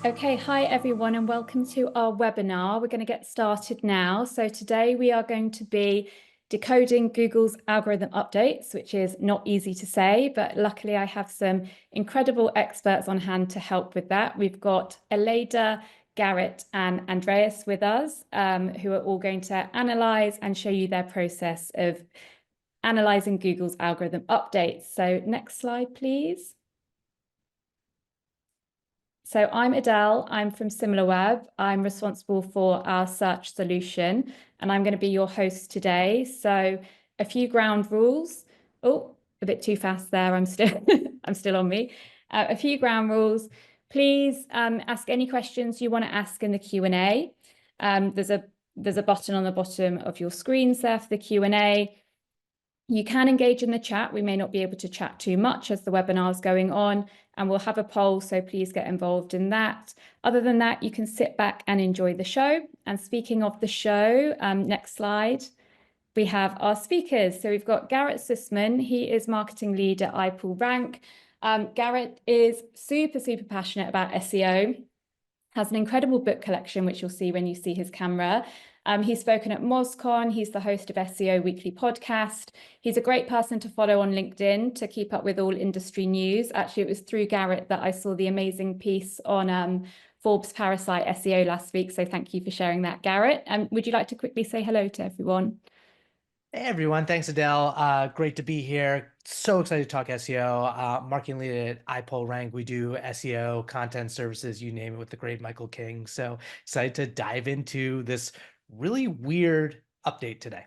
Okay, hi everyone, and welcome to our webinar. We're going to get started now. So today we are going to be decoding Google's algorithm updates, which is not easy to say, but luckily I have some incredible experts on hand to help with that. We've got Aleyda, Garrett, and Andreas with us, who are all going to analyze and show you their process of analyzing Google's algorithm updates. So next slide, please. So I'm Adele, I'm from Similarweb. I'm responsible for our search solution, and I'm going to be your host today. So a few ground rules. Oh, a bit too fast there. I'm still on me. A few ground rules. Please ask any questions you want to ask in the Q&A. There's a button on the bottom of your screens there for the Q&A. You can engage in the chat. We may not be able to chat too much as the webinar is going on, and we'll have a poll, so please get involved in that. Other than that, you can sit back and enjoy the show. And speaking of the show, next slide, we have our speakers. So we've got Garrett Sussman. He is marketing lead at iPullRank. Garrett is super passionate about SEO, has an incredible book collection, which you'll see when you see his camera. He's spoken at MozCon. He's the host of SEO Weekly Podcast. He's a great person to follow on LinkedIn to keep up with all industry news. Actually, it was through Garrett that I saw the amazing piece on Forbes Parasite SEO last week. So thank you for sharing that, Garrett. Would you like to quickly say hello to everyone? Hey everyone, thanks Adele. Great to be here. So excited to talk SEO. Marketing lead at iPullRank. We do SEO, content services, you name it, with the great Michael King. So excited to dive into this really weird update today.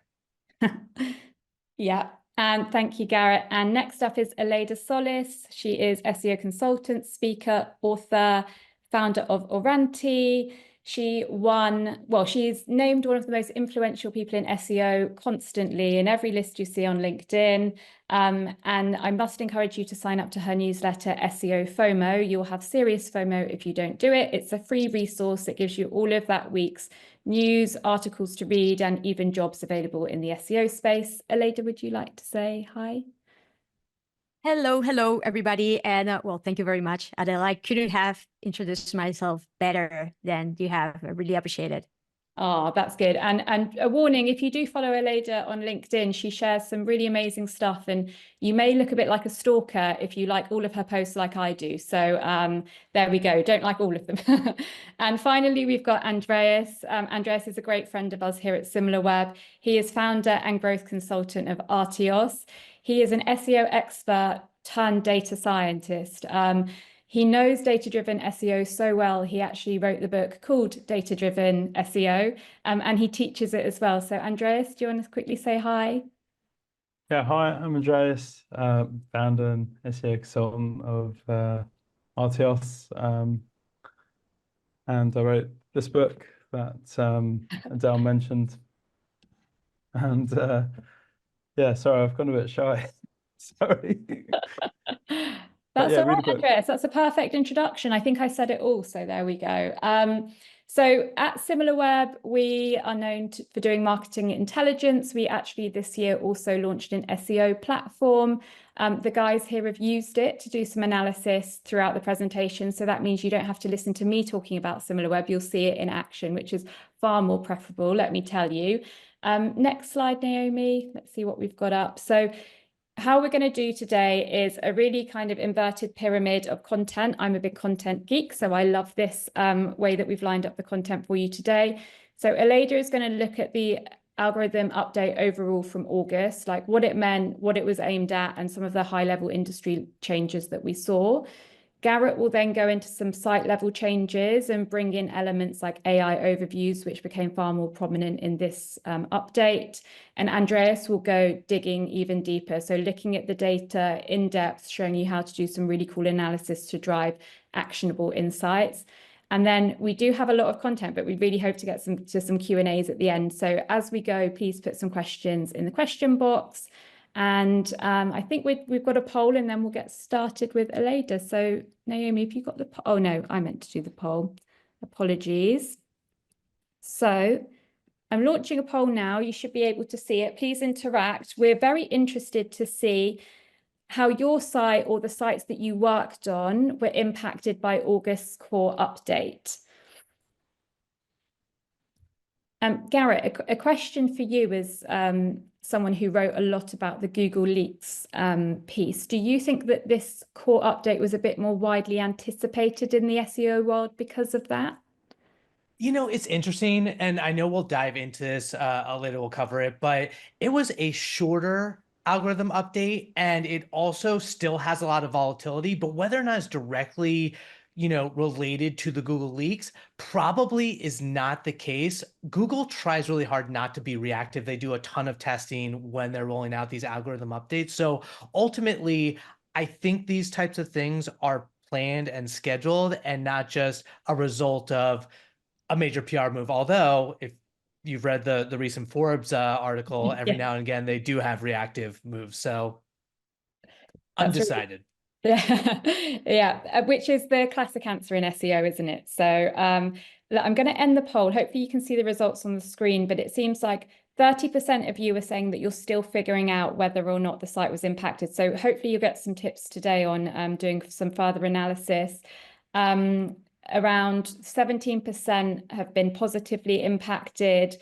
Yeah, and thank you, Garrett. And next up is Aleyda Solis. She is SEO consultant, speaker, author, founder of Oranti. She's named one of the most influential people in SEO constantly in every list you see on LinkedIn. And I must encourage you to sign up to her newsletter, SEO FOMO. You'll have serious FOMO if you don't do it. It's a free resource that gives you all of that week's news, articles to read, and even jobs available in the SEO space. Aleyda, would you like to say hi? Hello, everybody. And well, thank you very much, Adele. I couldn't have introduced myself better than you have. I really appreciate it. Oh, that's good. And a warning, if you do follow Aleyda on LinkedIn, she shares some really amazing stuff, and you may look a bit like a stalker if you like all of her posts like I do. So there we go. Don't like all of them. And finally, we've got Andreas. Andreas is a great friend of us here at Similarweb. He is founder and growth consultant of Artios. He is an SEO expert turned data scientist. He knows data-driven SEO so well, he actually wrote the book called Data-Driven SEO, and he teaches it as well. So Andreas, do you want to quickly say hi? Yeah, hi, I'm Andreas, founder and SEO consultant of Artios, and I wrote this book that Adele mentioned. And yeah, sorry, I've gone a bit shy. Sorry. That's all right, Andreas. That's a perfect introduction. I think I said it all, so there we go. So at Similarweb, we are known for doing marketing intelligence. We actually this year also launched an SEO platform. The guys here have used it to do some analysis throughout the presentation. So that means you don't have to listen to me talking about Similarweb. You'll see it in action, which is far more preferable, let me tell you. Next slide, Naomi. Let's see what we've got up. So how we're going to do today is a really kind of inverted pyramid of content. I'm a big content geek, so I love this way that we've lined up the content for you today. So Aleyda is going to look at the algorithm update overall from August, like what it meant, what it was aimed at, and some of the high-level industry changes that we saw. Garrett will then go into some site-level changes and bring in elements like AI overviews, which became far more prominent in this update. And Andreas will go digging even deeper, so looking at the data in depth, showing you how to do some really cool analysis to drive actionable insights. And then we do have a lot of content, but we really hope to get to some Q&As at the end. So as we go, please put some questions in the question box. And I think we've got a poll, and then we'll get started with Aleyda. So Naomi, if you got the poll, oh no, I meant to do the poll. Apologies. So I'm launching a poll now. You should be able to see it. Please interact. We're very interested to see how your site or the sites that you worked on were impacted by August's core update. Garrett, a question for you as someone who wrote a lot about the Google Leaks piece. Do you think that this core update was a bit more widely anticipated in the SEO world because of that? You know, it's interesting, and I know we'll dive into this later, we'll cover it, but it was a shorter algorithm update, and it also still has a lot of volatility, but whether or not it's directly, you know, related to the Google leaks probably is not the case. Google tries really hard not to be reactive. They do a ton of testing when they're rolling out these algorithm updates. So ultimately, I think these types of things are planned and scheduled and not just a result of a major PR move. Although if you've read the recent Forbes article, every now and again, they do have reactive moves. So undecided. Yeah, which is the classic answer in SEO, isn't it? So I'm going to end the poll. Hopefully you can see the results on the screen, but it seems like 30% of you are saying that you're still figuring out whether or not the site was impacted. So hopefully you'll get some tips today on doing some further analysis. Around 17% have been positively impacted,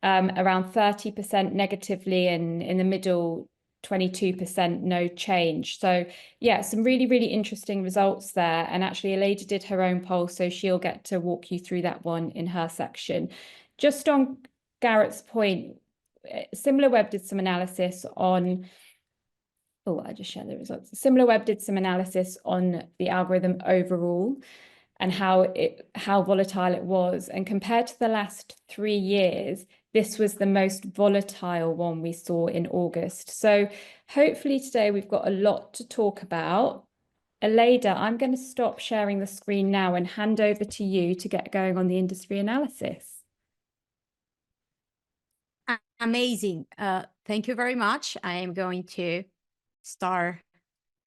around 30% negatively, and in the middle, 22% no change. So yeah, some really, really interesting results there. And actually Aleyda did her own poll, so she'll get to walk you through that one in her section. Just on Garrett's point, Similarweb did some analysis on, I just shared the results. Similarweb did some analysis on the algorithm overall and how volatile it was. And compared to the last 3 years, this was the most volatile one we saw in August. So hopefully today we've got a lot to talk about. Aleyda, I'm going to stop sharing the screen now and hand over to you to get going on the industry analysis. Amazing. Thank you very much. I am going to start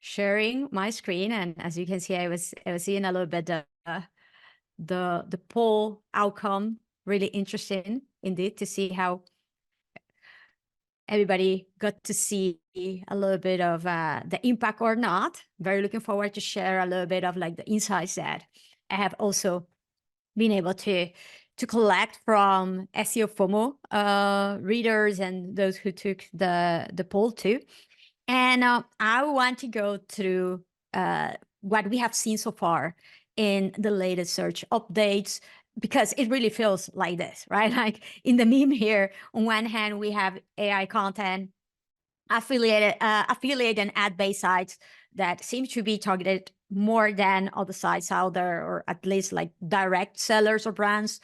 sharing my screen, and as you can see, I was seeing a little bit the poll outcome. Really interesting indeed to see how everybody got to see a little bit of the impact or not. Very looking forward to share a little bit of like the insights that I have also been able to collect from SEO FOMO readers and those who took the poll too. And I want to go through what we have seen so far in the latest search updates, because it really feels like this, right? Like in the meme here, on one hand, we have AI content, affiliate and ad-based sites that seem to be targeted more than other sites out there, or at least like direct sellers or brands.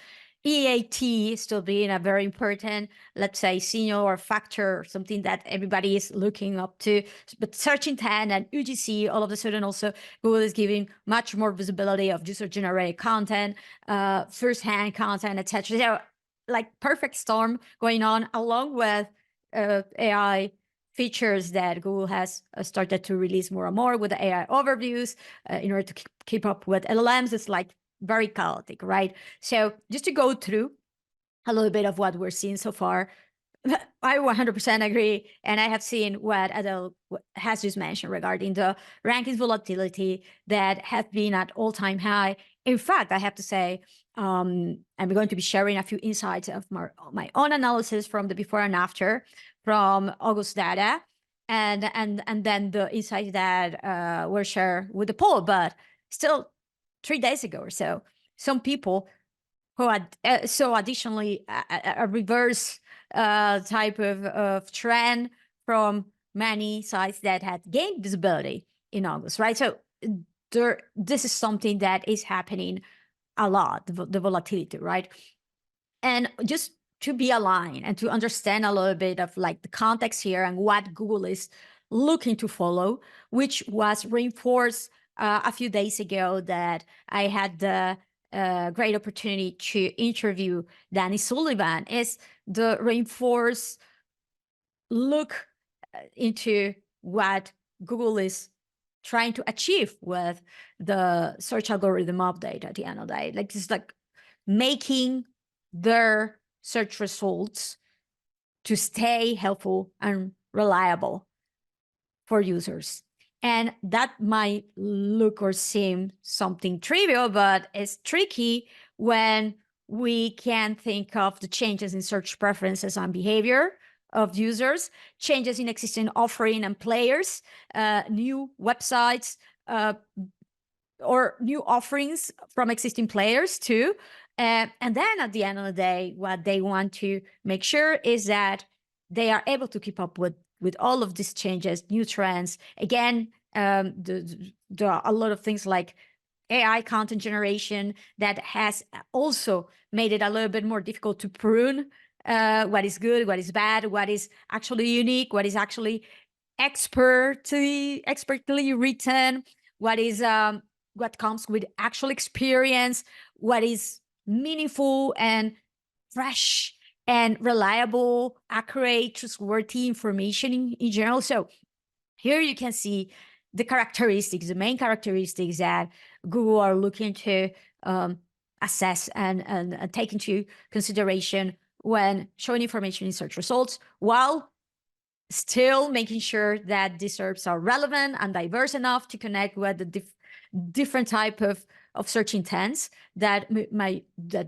EAT still being a very important, let's say, signal or factor, something that everybody is looking up to. But search intent and UGC, all of a sudden also Google is giving much more visibility of user-generated content, first-hand content, etc. So like perfect storm going on, along with AI features that Google has started to release more and more with the AI overviews in order to keep up with LLMs. It's like very chaotic, right? So just to go through a little bit of what we're seeing so far, I 100% agree. And I have seen what Adele has just mentioned regarding the rankings volatility that has been at all-time high. In fact, I have to say, I'm going to be sharing a few insights of my own analysis from the before and after from August data, and then the insights that were shared with the poll, but still 3 days ago or so, some people who had saw additionally a reverse type of trend from many sites that had gained visibility in August, right? So this is something that is happening a lot, the volatility, right? And just to be aligned and to understand a little bit of like the context here and what Google is looking to follow, which was reinforced a few days ago that I had the great opportunity to interview Danny Sullivan, is the reinforced look into what Google is trying to achieve with the search algorithm update at the end of the day. Like it's like making their search results to stay helpful and reliable for users. And that might look or seem something trivial, but it's tricky when we can think of the changes in search preferences and behavior of users, changes in existing offering and players, new websites, or new offerings from existing players too. And then at the end of the day, what they want to make sure is that they are able to keep up with all of these changes, new trends. Again, there are a lot of things like AI content generation that has also made it a little bit more difficult to prune what is good, what is bad, what is actually unique, what is actually expertly written, what is what comes with actual experience, what is meaningful and fresh and reliable, accurate, trustworthy information in general. So here you can see the characteristics, the main characteristics that Google are looking to assess and take into consideration when showing information in search results, while still making sure that these SERPs are relevant and diverse enough to connect with the different type of search intents that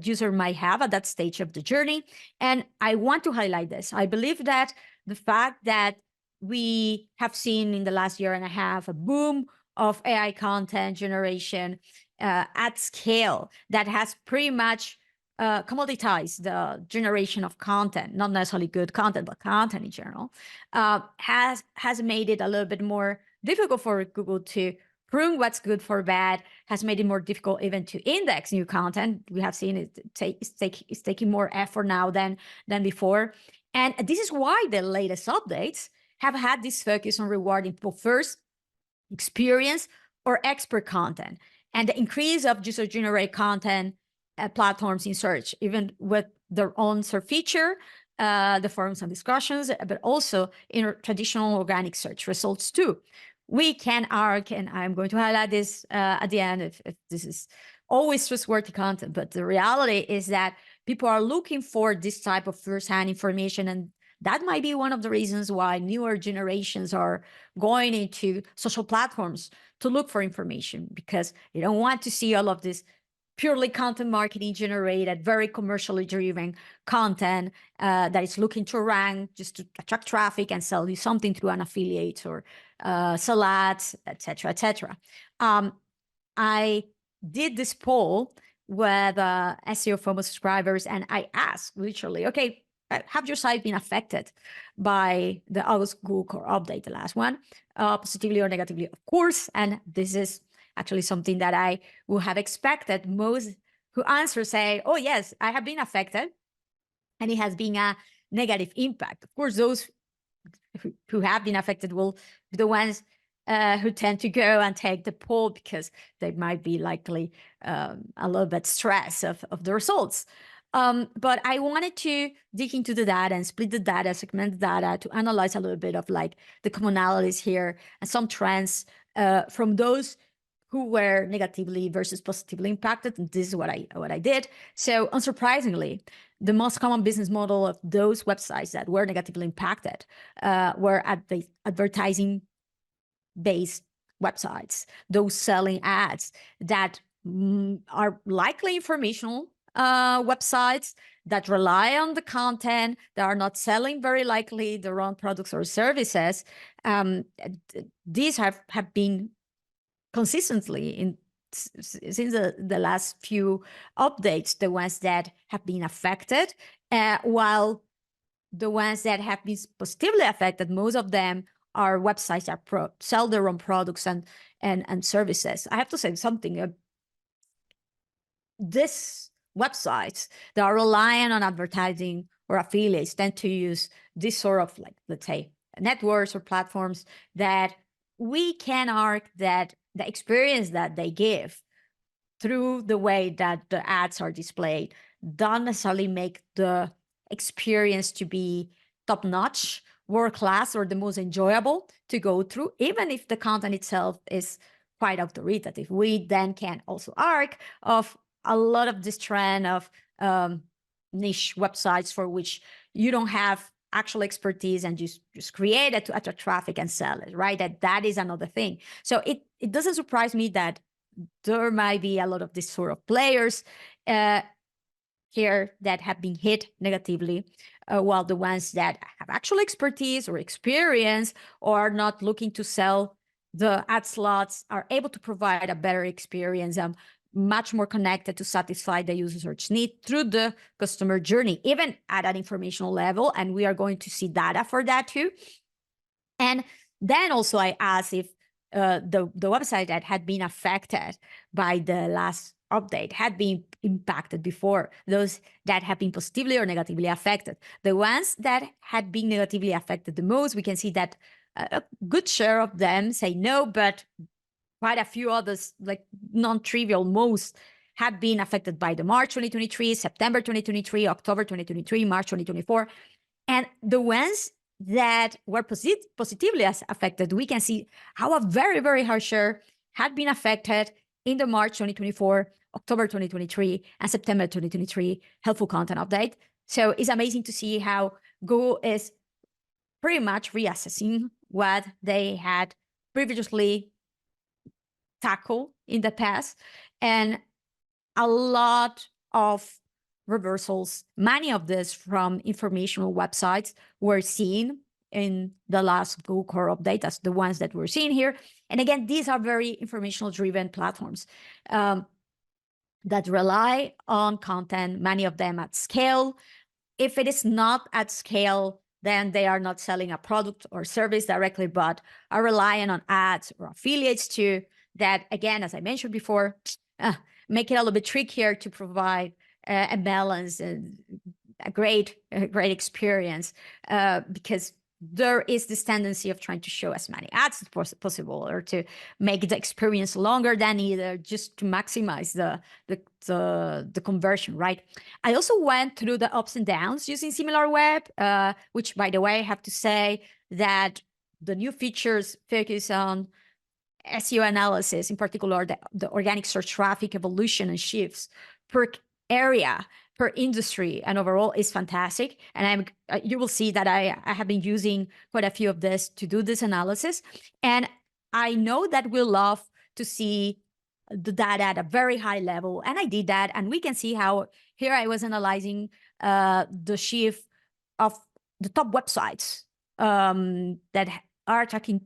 user might have at that stage of the journey. And I want to highlight this. I believe that the fact that we have seen in the last year and a half a boom of AI content generation at scale that has pretty much commoditized the generation of content, not necessarily good content, but content in general, has made it a little bit more difficult for Google to prune what's good for bad, has made it more difficult even to index new content. We have seen it's taking more effort now than before. And this is why the latest updates have had this focus on rewarding people first, experience or expert content, and the increase of user-generated content platforms in search, even with their own search feature, the forums and discussions, but also in traditional organic search results too. We can argue, and I'm going to highlight this at the end if this is always trustworthy content, but the reality is that people are looking for this type of first-hand information, and that might be one of the reasons why newer generations are going into social platforms to look for information, because they don't want to see all of this purely content marketing generated, very commercially driven content that is looking to rank just to attract traffic and sell you something through an affiliate or sell ads, etc., etc. I did this poll with SEO FOMO subscribers, and I asked literally, okay, have your site been affected by the August Google Core update, the last one, positively or negatively, of course? And this is actually something that I would have expected most who answer say, oh, yes, I have been affected, and it has been a negative impact. Of course, those who have been affected will be the ones who tend to go and take the poll because they might be likely a little bit stressed of the results. But I wanted to dig into the data and split the data, segment the data to analyze a little bit of like the commonalities here and some trends from those who were negatively versus positively impacted. And this is what I did. So unsurprisingly, the most common business model of those websites that were negatively impacted were at the advertising-based websites, those selling ads that are likely informational websites that rely on the content, that are not selling very likely their own products or services. These have been consistently since the last few updates, the ones that have been affected, while the ones that have been positively affected, most of them are websites that sell their own products and services. I have to say something. This websites that are relying on advertising or affiliates tend to use this sort of, like, let's say, networks or platforms that we can argue that the experience that they give through the way that the ads are displayed don't necessarily make the experience to be top-notch, world-class, or the most enjoyable to go through, even if the content itself is quite authoritative. We then can also argue of a lot of this trend of niche websites for which you don't have actual expertise and just create it to attract traffic and sell it, right? That is another thing. So it doesn't surprise me that there might be a lot of these sort of players here that have been hit negatively, while the ones that have actual expertise or experience or are not looking to sell the ad slots are able to provide a better experience, much more connected to satisfy the user search need through the customer journey, even at an informational level. And we are going to see data for that too. And then also I asked if the website that had been affected by the last update had been impacted before, those that have been positively or negatively affected. The ones that had been negatively affected the most, we can see that a good share of them say no, but quite a few others, like non-trivial, most have been affected by the March 2023, September 2023, October 2023, March 2024. And the ones that were positively affected, we can see how a very, very high share had been affected in the March 2024, October 2023, and September 2023 helpful content update. So it's amazing to see how Google is pretty much reassessing what they had previously tackled in the past, and a lot of reversals, many of this from informational websites, were seen in the last Google Core update, as the ones that we're seeing here. And again, these are very informational driven platforms that rely on content, many of them at scale. If it is not at scale, then they are not selling a product or service directly, but are relying on ads or affiliates too, that, again, as I mentioned before, make it a little bit trickier to provide a balance and a great experience, because there is this tendency of trying to show as many ads as possible, or to make the experience longer than either, just to maximize the conversion, right? I also went through the ups and downs using Similarweb, which, by the way, I have to say that the new features focus on SEO analysis, in particular the organic search traffic evolution and shifts per area, per industry, and overall is fantastic. And you will see that I have been using quite a few of this to do this analysis. And I know that we'll love to see the data at a very high level. And I did that. And we can see how here I was analyzing the shift of the top websites that are tracking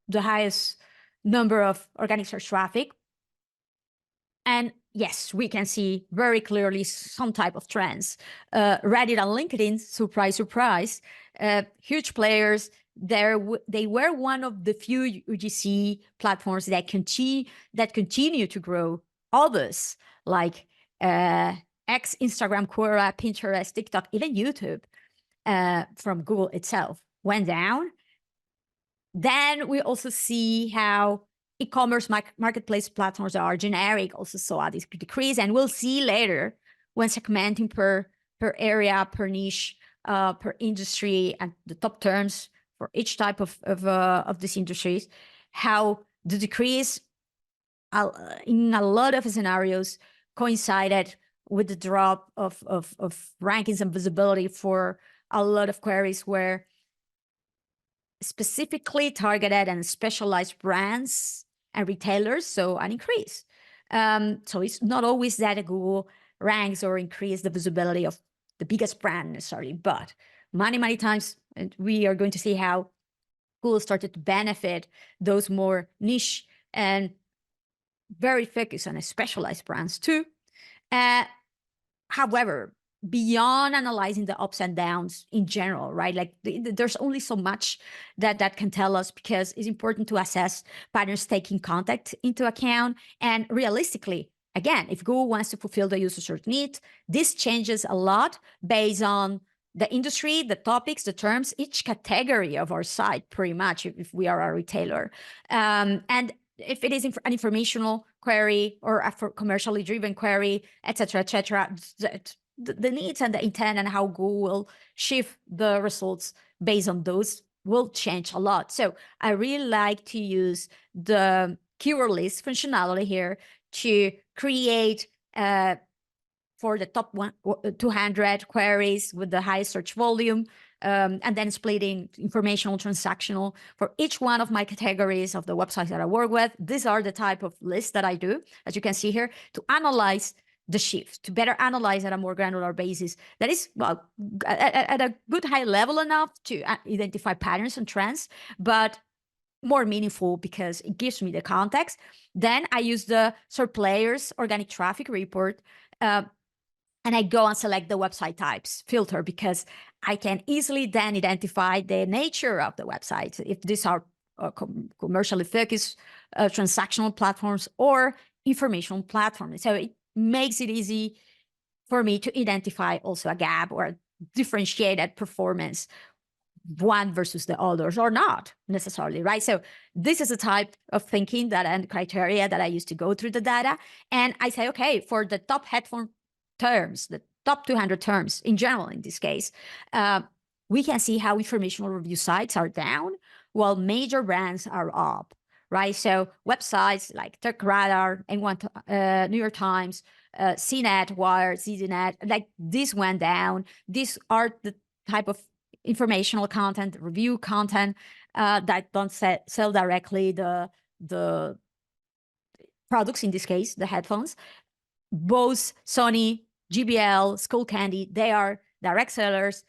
the highest number of organic search traffic. And yes, we can see very clearly some type of trends. Reddit and LinkedIn, surprise, surprise, huge players. They were one of the few UGC platforms that continue to grow. Others like X, Instagram, Quora, Pinterest, TikTok, even YouTube from Google itself went down. Then we also see how e-commerce marketplace platforms that are generic also saw this decrease, and we'll see later when segmenting per area, per niche, per industry, and the top terms for each type of these industries, how the decrease in a lot of scenarios coincided with the drop of rankings and visibility for a lot of queries where specifically targeted and specialized brands and retailers, so an increase. So it's not always that Google ranks or increase the visibility of the biggest brand necessarily, but many times we are going to see how Google started to benefit those more niche and very focused on specialized brands too. However, beyond analyzing the ups and downs in general, right? Like there's only so much that can tell us, because it's important to assess patterns taking context into account. And realistically, again, if Google wants to fulfill the user search needs, this changes a lot based on the industry, the topics, the terms, each category of our site, pretty much, if we are a retailer. And if it is an informational query or a commercially driven query, et cetera, the needs and the intent and how Google will shift the results based on those will change a lot. So I really like to use the keyword list functionality here to create for the top 200 queries with the highest search volume, and then splitting informational, transactional for each one of my categories of the websites that I work with. These are the type of lists that I do, as you can see here, to analyze the shift, to better analyze at a more granular basis. That is, well, at a good high level enough to identify patterns and trends, but more meaningful because it gives me the context. Then I use the Sort Players organic traffic report, and I go and select the website types filter, because I can easily then identify the nature of the website, if these are commercially focused transactional platforms or informational platforms. So it makes it easy for me to identify also a gap or differentiated performance, one versus the others, or not necessarily, right? So this is a type of thinking that and criteria that I use to go through the data. And I say, okay, for the top headphone terms, the top 200 terms in general, in this case, we can see how informational review sites are down while major brands are up, right? So websites like TechRadar, N1, New York Times, CNET, Wired, ZDNet, like this went down. These are the type of informational content, review content that don't sell directly the products, in this case, the headphones. Both Sony, JBL, Skullcandy, they are direct sellers.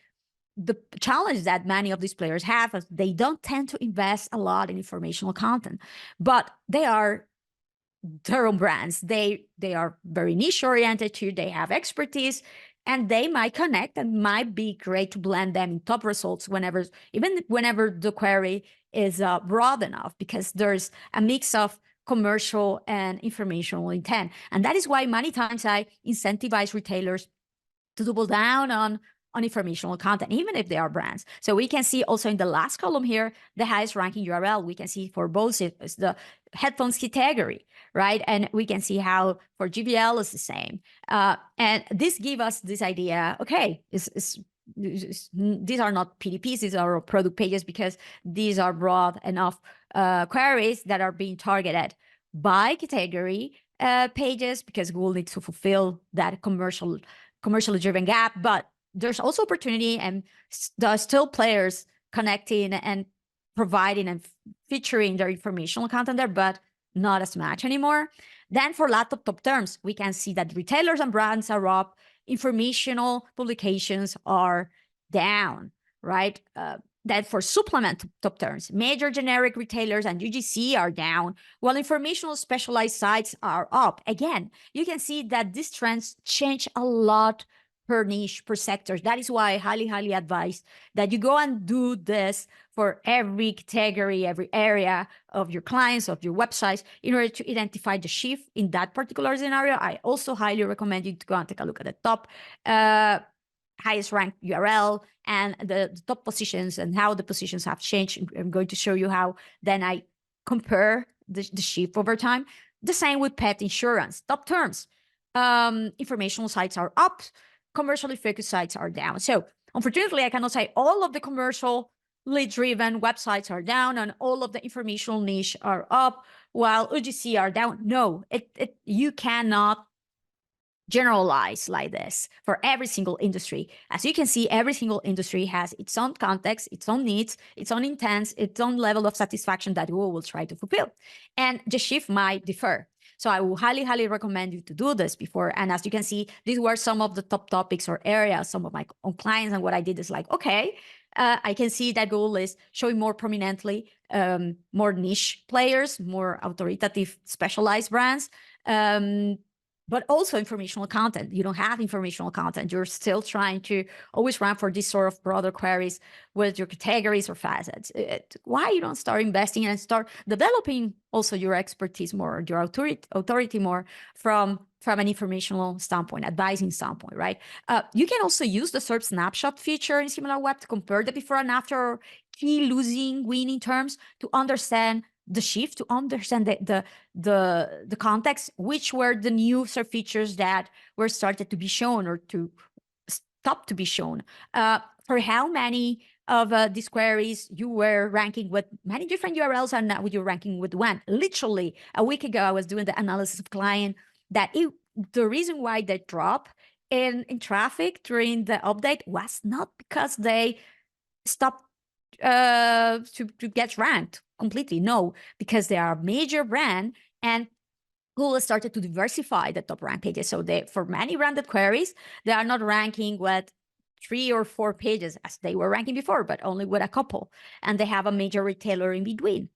The challenge that many of these players have is they don't tend to invest a lot in informational content, but they are their own brands. They are very niche oriented too. They have expertise, and they might connect, and might be great to blend them in top results even whenever the query is broad enough, because there's a mix of commercial and informational intent. And that is why many times I incentivize retailers to double down on informational content, even if they are brands. So we can see also in the last column here, the highest ranking URL, we can see for both is the headphones category, right? And we can see how for JBL is the same. And this gives us this idea, okay, these are not PDPs, these are product pages, because these are broad enough queries that are being targeted by category pages, because Google needs to fulfill that commercially driven gap. But there's also opportunity, and there's still players connecting and providing and featuring their informational content there, but not as much anymore. Then for laptop top terms, we can see that retailers and brands are up, informational publications are down, right? Then for supplement top terms, major generic retailers and UGC are down, while informational specialized sites are up. Again, you can see that these trends change a lot per niche, per sector. That is why I highly, highly advise that you go and do this for every category, every area of your clients, of your websites, in order to identify the shift in that particular scenario. I also highly recommend you to go and take a look at the top highest ranked URL and the top positions and how the positions have changed. I'm going to show you how then I compare the shift over time. The same with pet insurance. Top terms, informational sites are up, commercially focused sites are down. So unfortunately, I cannot say all of the commercially driven websites are down and all of the informational niche are up while UGC are down. No, you cannot generalize like this for every single industry. As you can see, every single industry has its own context, its own needs, its own intents, its own level of satisfaction that Google will try to fulfill. And the shift might differ. So I will highly, highly recommend you to do this before. And as you can see, these were some of the top topics or areas, some of my own clients. And what I did is like, okay, I can see that Google is showing more prominently more niche players, more authoritative, specialized brands, but also informational content. You don't have informational content. You're still trying to always run for these sort of broader queries with your categories or facets. Why you don't start investing and start developing also your expertise more, your authority more from an informational standpoint, advising standpoint, right? You can also use the SERP snapshot feature in Similarweb to compare the before and after key losing, winning terms to understand the shift, to understand the context, which were the new SERP features that were started to be shown or to stop to be shown. For how many of these queries you were ranking with many different URLs and now you're ranking with one. Literally a week ago, I was doing the analysis of client that the reason why they drop in traffic during the update was not because they stop to get ranked completely. No, because they are a major brand, and Google started to diversify the top rank pages. So for many branded queries, they are not ranking with 3 or 4 pages as they were ranking before, but only with a couple. And they have a major retailer in between,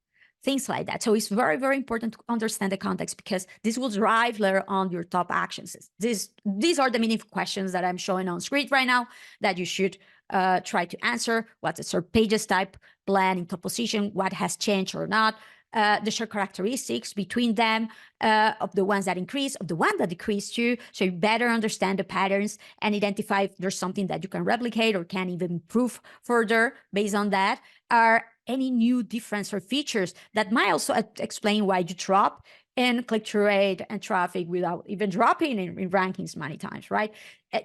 things like that. So it's very, very important to understand the context, because this will drive later on your top actions. These are the meaningful questions that I'm showing on screen right now that you should try to answer. What's the search pages type, blend in top position, what has changed or not, the shared characteristics between them, of the ones that increase, of the one that decrease too, so you better understand the patterns and identify if there's something that you can replicate or can even improve further based on that. Are any new difference or features that might also explain why you drop in click-through rate and traffic without even dropping in rankings many times, right?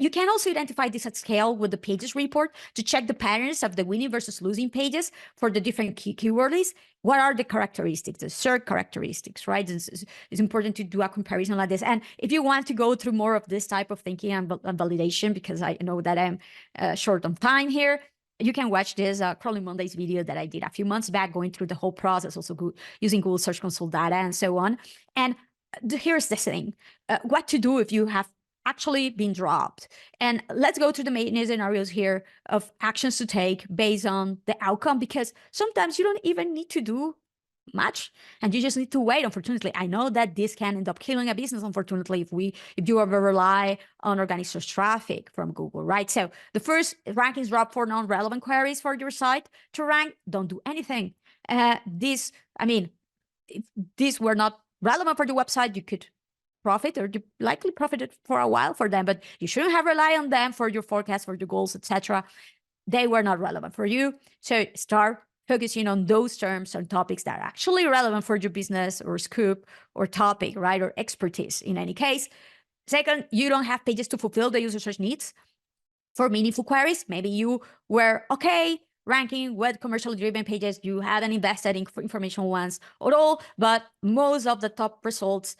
You can also identify this at scale with the pages report to check the patterns of the winning versus losing pages for the different keyword lists. What are the characteristics, the search characteristics, right? It's important to do a comparison like this. And if you want to go through more of this type of thinking and validation, because I know that I'm short on time here, you can watch this Crawling Mondays video that I did a few months back, going through the whole process, also using Google Search Console data and so on. And here's the thing, what to do if you have actually been dropped. And let's go to the main scenarios here of actions to take based on the outcome, because sometimes you don't even need to do much and you just need to wait. Unfortunately, I know that this can end up killing a business, unfortunately, if you ever rely on organic search traffic from Google, right? So the first, rankings drop for non-relevant queries for your site. To rank, don't do anything. If these were not relevant for the website, you could profit, or you likely profited for a while for them, but you shouldn't have relied on them for your forecast, for your goals, etc. They were not relevant for you. So start focusing on those terms and topics that are actually relevant for your business or scope or topic, right? Or expertise in any case. Second, you don't have pages to fulfill the user search needs for meaningful queries. Maybe you were okay ranking with commercially driven pages. You hadn't invested in informational ones at all, but most of the top results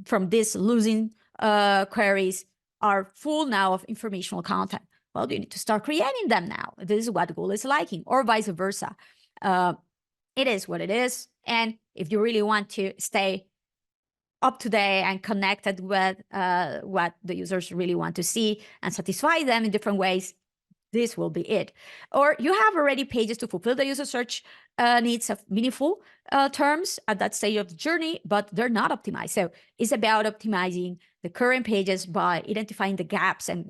from these losing queries are full now of informational content. Well, you need to start creating them now. This is what Google is liking, or vice versa. It is what it is. And if you really want to stay up to date and connected with what the users really want to see and satisfy them in different ways, this will be it. Or you have already pages to fulfill the user search needs of meaningful terms at that stage of the journey, but they're not optimized. So it's about optimizing the current pages by identifying the gaps and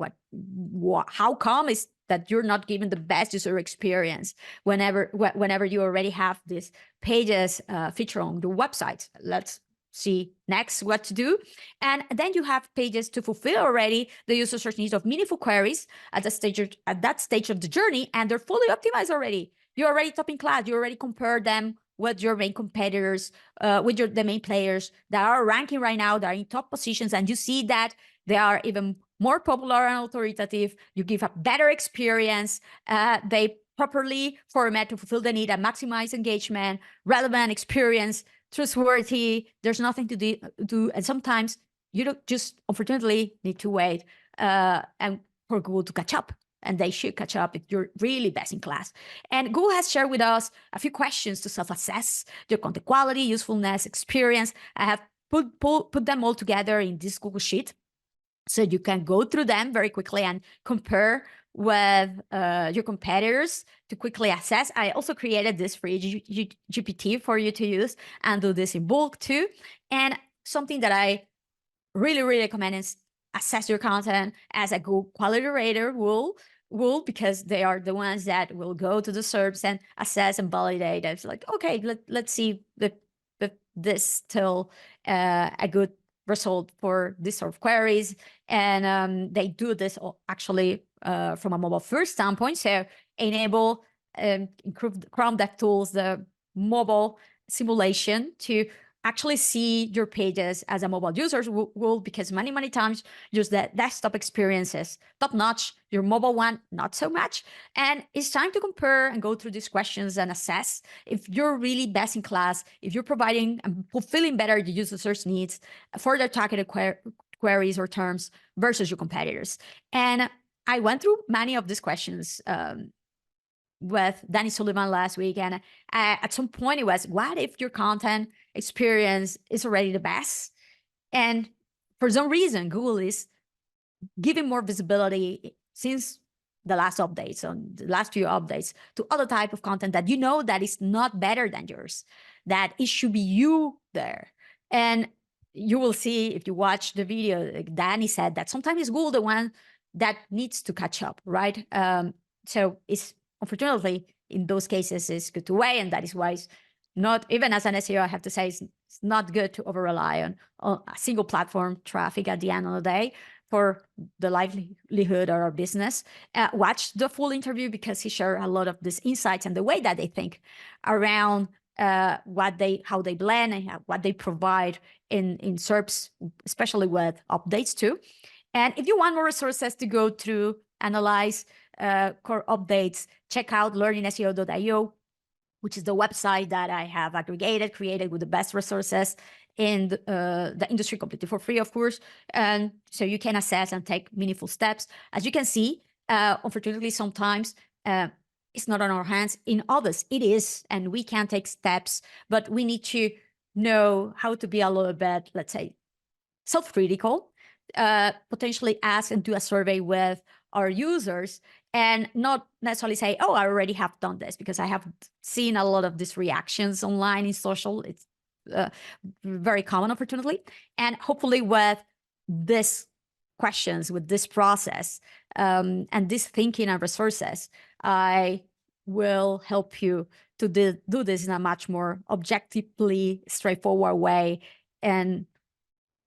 how come is that you're not given the best user experience whenever you already have these pages feature on your website. Let's see next what to do. And then you have pages to fulfill already the user search needs of meaningful queries at that stage of the journey, and they're fully optimized already. You're already top in class. You already compare them with your main competitors, with the main players that are ranking right now, that are in top positions, and you see that they are even more popular and authoritative. You give a better experience. They properly format to fulfill the need and maximize engagement, relevant experience, trustworthy. There's nothing to do, and sometimes you don't just unfortunately need to wait and for Google to catch up, and they should catch up if you're really best in class. And Google has shared with us a few questions to self-assess your content quality, usefulness, experience. I have put them all together in this Google Sheet, so you can go through them very quickly and compare with your competitors to quickly assess. I also created this free GPT for you to use and do this in bulk too. And something that I really recommend is assess your content as a Google Quality Rater will, because they are the ones that will go to the SERPs and assess and validate. It's like, okay, let's see if this still a good result for this sort of queries. And they do this actually from a mobile first standpoint. So enable improve Chrome DevTools, the mobile simulation, to actually see your pages as a mobile user will, because many times use the desktop experiences top notch, your mobile one not so much. And it's time to compare and go through these questions and assess if you're really best in class, if you're providing and fulfilling better the user search needs for their targeted queries or terms versus your competitors. And I went through many of these questions with Danny Sullivan last week, and at some point it was, what if your content experience is already the best? And for some reason, Google is giving more visibility since the last updates, on the last few updates, to other type of content that you know that is not better than yours, that it should be you there. And you will see if you watch the video, like Danny said, that sometimes it's Google the one that needs to catch up, right? So it's, unfortunately, in those cases, it's good to wait, and that is why it's not, even as an SEO, I have to say, it's not good to over-rely on a single platform traffic at the end of the day for the livelihood of our business. Watch the full interview, because he shared a lot of these insights and the way that they think around how they blend and what they provide in SERPs, especially with updates too. And if you want more resources to go through, analyze core updates, check out learningseo.io, which is the website that I have created with the best resources in the industry, completely for free, of course. And so you can assess and take meaningful steps. As you can see, unfortunately, sometimes it's not on our hands. In others, it is, and we can take steps, but we need to know how to be a little bit, let's say, self-critical, potentially ask and do a survey with our users, and not necessarily say, oh, I already have done this, because I have seen a lot of these reactions online in social. It's very common, unfortunately. And hopefully with this questions, with this process, and this thinking and resources, I will help you to do this in a much more objectively straightforward way, and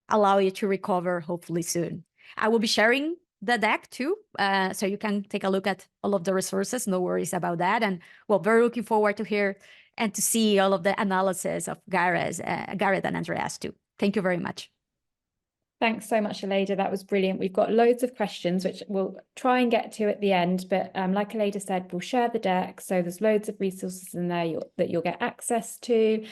allow you to recover hopefully soon. I will be sharing the deck too, so you can take a look at all of the resources. No worries about that. And well, very looking forward to hear and to see all of the analysis of Garrett and Andreas too. Thank you very much. Thanks so much, Aleyda. That was brilliant. We've got loads of questions, which we'll try and get to at the end. But like Aleyda said, we'll share the deck. So there's loads of resources in there that you'll get access to.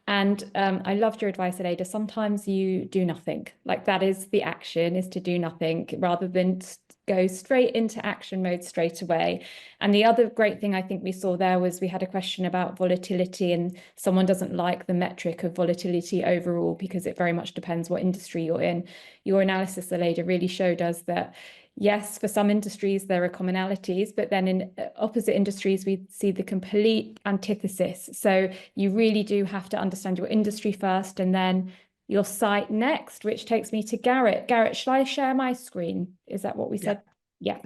And I loved your advice, Aleyda. Sometimes you do nothing. Like, that is the action, is to do nothing rather than go straight into action mode straight away. And the other great thing I think we saw there was we had a question about volatility, and someone doesn't like the metric of volatility overall because it very much depends what industry you're in. Your analysis, Aleyda, really showed us that yes, for some industries, there are commonalities, but then in opposite industries, we see the complete antithesis. So you really do have to understand your industry first and then your site next, which takes me to Garrett. Garrett, shall I share my screen? Is that what we said? Yeah,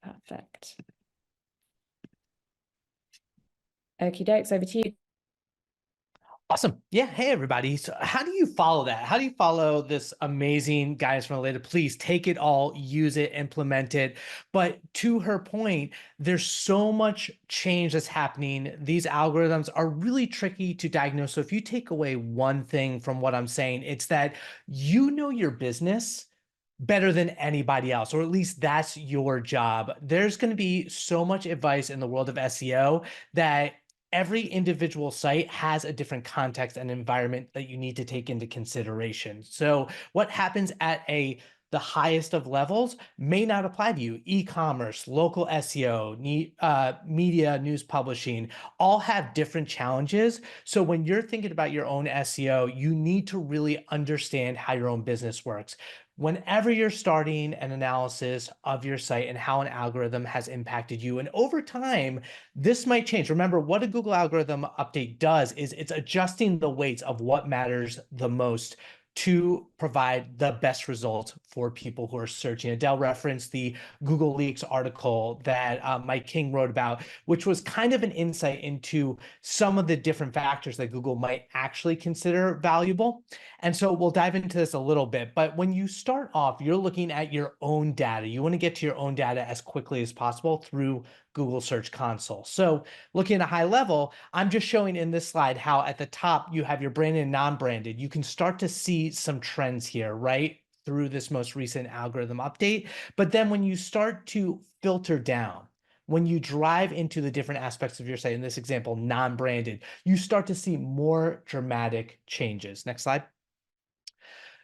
perfect. Okie dokes, over to you. Awesome. Yeah. Hey, everybody. So how do you follow that? How do you follow this amazing guidance from Aleyda? Please take it all, use it, implement it. But to her point, there's so much change that's happening. These algorithms are really tricky to diagnose. So if you take away one thing from what I'm saying, it's that you know your business better than anybody else, or at least that's your job. There's going to be so much advice in the world of SEO that every individual site has a different context and environment that you need to take into consideration. So what happens at the highest of levels may not apply to you. E-commerce, local SEO, media, news publishing, all have different challenges. So when you're thinking about your own SEO, you need to really understand how your own business works. Whenever you're starting an analysis of your site and how an algorithm has impacted you, and over time, this might change. Remember, what a Google algorithm update does is it's adjusting the weights of what matters the most to provide the best results for people who are searching. Adele referenced the Google Leaks article that Mike King wrote about, which was kind of an insight into some of the different factors that Google might actually consider valuable. And so we'll dive into this a little bit, but when you start off, you're looking at your own data. You want to get to your own data as quickly as possible through Google Search Console. So looking at a high level, I'm just showing in this slide how at the top you have your branded and non-branded. You can start to see some trends here, right, through this most recent algorithm update. But then when you start to filter down, when you drive into the different aspects of your site, in this example, non-branded, you start to see more dramatic changes. Next slide.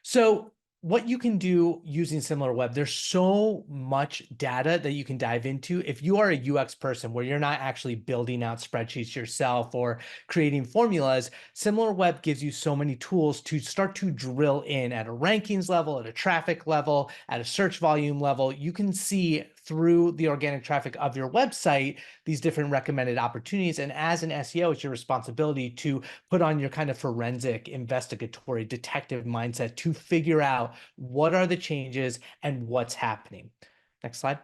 So what you can do using Similarweb, there's so much data that you can dive into. If you are a UX person where you're not actually building out spreadsheets yourself or creating formulas, Similarweb gives you so many tools to start to drill in at a rankings level, at a traffic level, at a search volume level. You can see through the organic traffic of your website these different recommended opportunities. And as an SEO, it's your responsibility to put on your kind of forensic, investigatory, detective mindset to figure out what are the changes and what's happening. Next slide.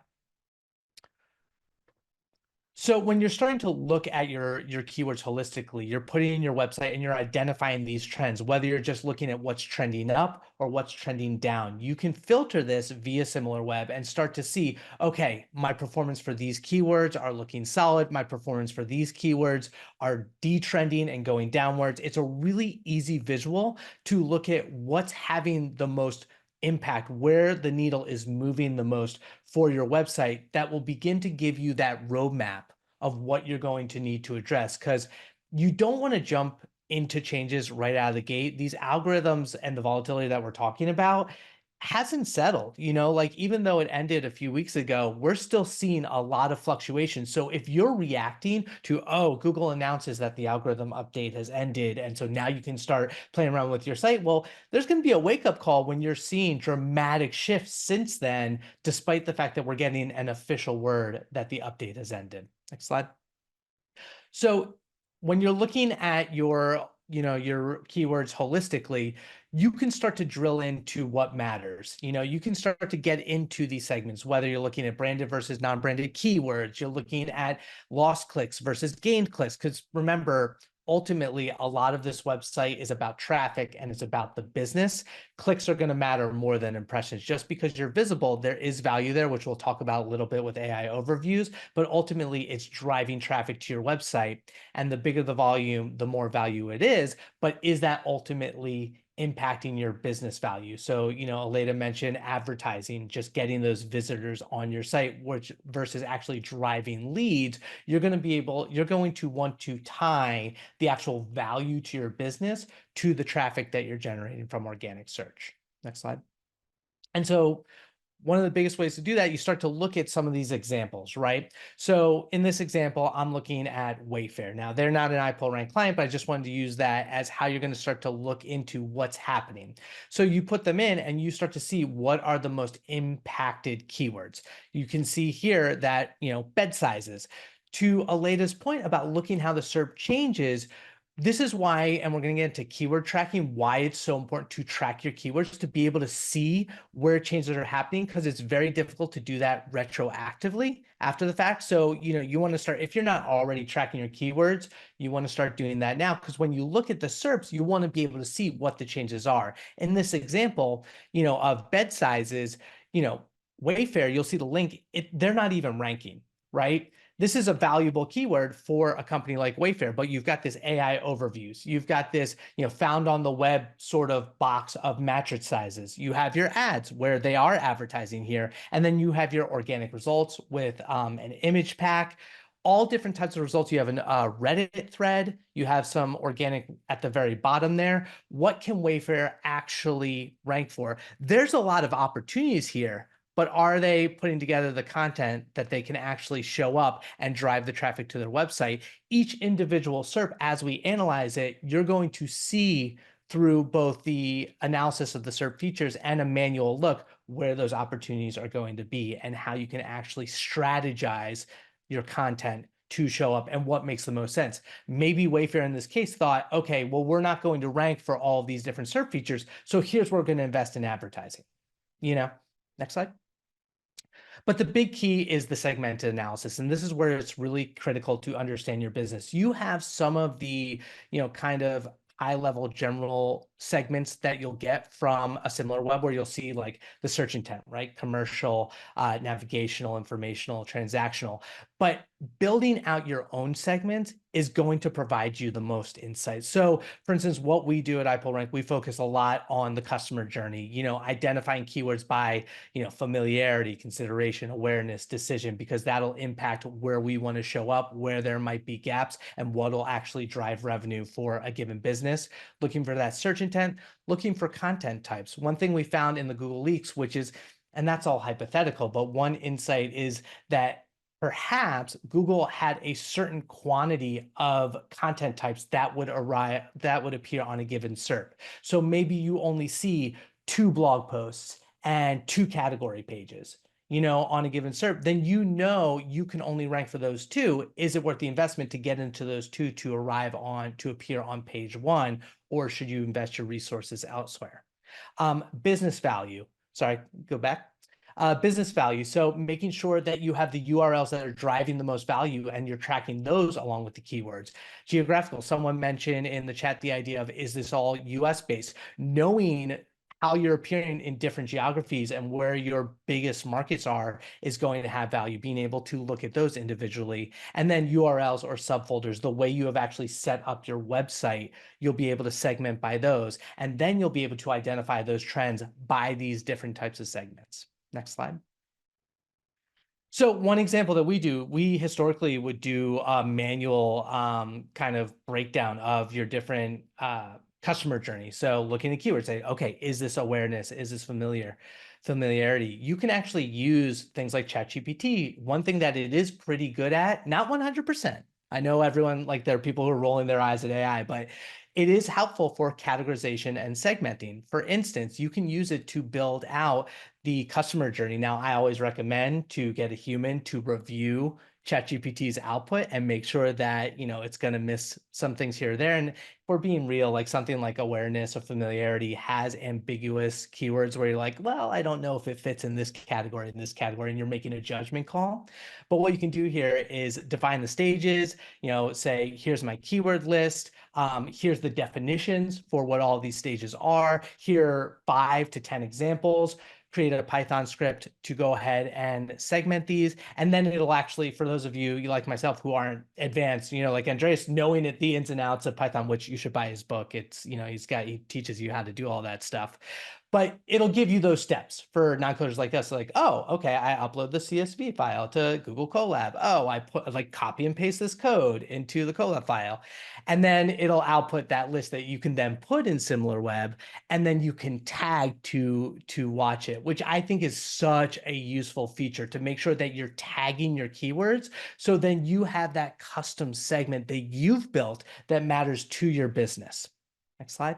So when you're starting to look at your keywords holistically, you're putting in your website and you're identifying these trends, whether you're just looking at what's trending up or what's trending down. You can filter this via Similarweb and start to see, okay, my performance for these keywords are looking solid. My performance for these keywords are detrending and going downwards. It's a really easy visual to look at what's having the most impact, where the needle is moving the most for your website. That will begin to give you that roadmap of what you're going to need to address, because you don't want to jump into changes right out of the gate. These algorithms and the volatility that we're talking about hasn't settled, like even though it ended a few weeks ago, we're still seeing a lot of fluctuation. So if you're reacting to, oh, Google announces that the algorithm update has ended, and so now you can start playing around with your site, well, there's going to be a wake-up call when you're seeing dramatic shifts since then, despite the fact that we're getting an official word that the update has ended. Next slide. So when you're looking at your keywords holistically, you can start to drill into what matters. You can start to get into these segments, whether you're looking at branded versus non-branded keywords, you're looking at lost clicks versus gained clicks. Because remember, ultimately, a lot of this website is about traffic and it's about the business. Clicks are going to matter more than impressions. Just because you're visible, there is value there, which we'll talk about a little bit with AI overviews, but ultimately it's driving traffic to your website. And the bigger the volume, the more value it is. But is that ultimately impacting your business value? So, Aleyda mentioned advertising, just getting those visitors on your site, which versus actually driving leads. You're going to want to tie the actual value to your business to the traffic that you're generating from organic search. Next slide. And so one of the biggest ways to do that, you start to look at some of these examples, right? So in this example, I'm looking at Wayfair. Now, they're not an iPullRank client, but I just wanted to use that as how you're going to start to look into what's happening. So you put them in and you start to see what are the most impacted keywords. You can see here that, bed sizes. To Aleyda's point about looking how the SERP changes, this is why, and we're going to get into keyword tracking, why it's so important to track your keywords, to be able to see where changes are happening, because it's very difficult to do that retroactively after the fact. So, you want to start, if you're not already tracking your keywords, you want to start doing that now, because when you look at the SERPs, you want to be able to see what the changes are. In this example, of bed sizes, Wayfair, you'll see the link, they're not even ranking, right? This is a valuable keyword for a company like Wayfair, but you've got this AI overviews. You've got this, found on the web sort of box of mattress sizes. You have your ads where they are advertising here. And then you have your organic results with an image pack, all different types of results. You have a Reddit thread. You have some organic at the very bottom there. What can Wayfair actually rank for? There's a lot of opportunities here, but are they putting together the content that they can actually show up and drive the traffic to their website? Each individual SERP, as we analyze it, you're going to see through both the analysis of the SERP features and a manual look where those opportunities are going to be and how you can actually strategize your content to show up and what makes the most sense. Maybe Wayfair in this case thought, okay, well, we're not going to rank for all of these different SERP features, so here's where we're going to invest in advertising. Next slide. But the big key is the segmented analysis. And this is where it's really critical to understand your business. You have some of the, kind of high-level general segments that you'll get from a Similarweb, where you'll see like the search intent, right? Commercial, navigational, informational, transactional. but building out your own segment is going to provide you the most insight. So for instance, what we do at iPullRank, we focus a lot on the customer journey, identifying keywords by, familiarity, consideration, awareness, decision, because that'll impact where we want to show up, where there might be gaps, and what will actually drive revenue for a given business. Looking for that search intent, looking for content types. One thing we found in the Google Leaks, which is, and that's all hypothetical, but one insight is that perhaps Google had a certain quantity of content types that would appear on a given SERP. So maybe you only see 2 blog posts and 2 category pages, on a given SERP, then you can only rank for those 2. Is it worth the investment to get into those 2 to appear on page 1, or should you invest your resources elsewhere? Business value. Sorry, go back. Business value. So making sure that you have the URLs that are driving the most value and you're tracking those along with the keywords. Geographical. Someone mentioned in the chat the idea of, is this all US based? Knowing how you're appearing in different geographies and where your biggest markets are is going to have value, being able to look at those individually. And then URLs or subfolders, the way you have actually set up your website, you'll be able to segment by those. And then you'll be able to identify those trends by these different types of segments. Next slide. So one example that we historically would do a manual kind of breakdown of your different customer journey. So looking at keywords, say, okay, is this awareness? Is this familiarity? You can actually use things like ChatGPT. One thing that it is pretty good at, not 100%. I know everyone, like there are people who are rolling their eyes at AI, but it is helpful for categorization and segmenting. For instance, you can use it to build out the customer journey. Now, I always recommend to get a human to review ChatGPT's output and make sure that, it's going to miss some things here or there. And if we're being real, like something like awareness or familiarity has ambiguous keywords where you're like, well, I don't know if it fits in this category, and you're making a judgment call. But what you can do here is define the stages, say, here's my keyword list. Here's the definitions for what all these stages are. Here are 5 to 10 examples. Create a Python script to go ahead and segment these. And then it'll actually, for those of you like myself who aren't advanced, like Andreas, knowing the ins and outs of Python, which you should buy his book. It's, he teaches you how to do all that stuff. But it'll give you those steps for non-coders like us. Like, oh, okay, I upload the CSV file to Google Colab. Oh, I copy and paste this code into the Colab file. And then it'll output that list that you can then put in Similarweb, and then you can tag to watch it, which I think is such a useful feature to make sure that you're tagging your keywords. So then you have that custom segment that you've built that matters to your business. Next slide.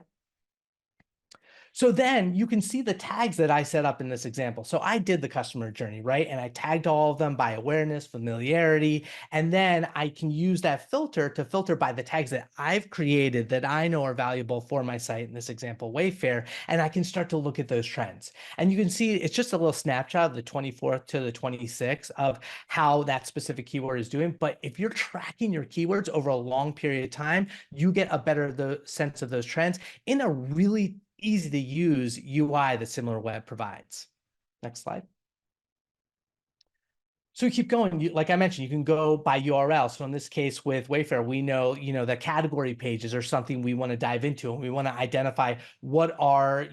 So then you can see the tags that I set up in this example. So I did the customer journey, right? And I tagged all of them by awareness, familiarity, and then I can use that filter to filter by the tags that I've created that I know are valuable for my site, in this example, Wayfair, and I can start to look at those trends. And you can see it's just a little snapshot of the 24th to the 26th of how that specific keyword is doing. But if you're tracking your keywords over a long period of time, you get a better sense of those trends in a really easy to use UI that Similarweb provides. Next slide. So you keep going. Like I mentioned, you can go by URL. So in this case with Wayfair, we know, the category pages are something we want to dive into, and we want to identify what are,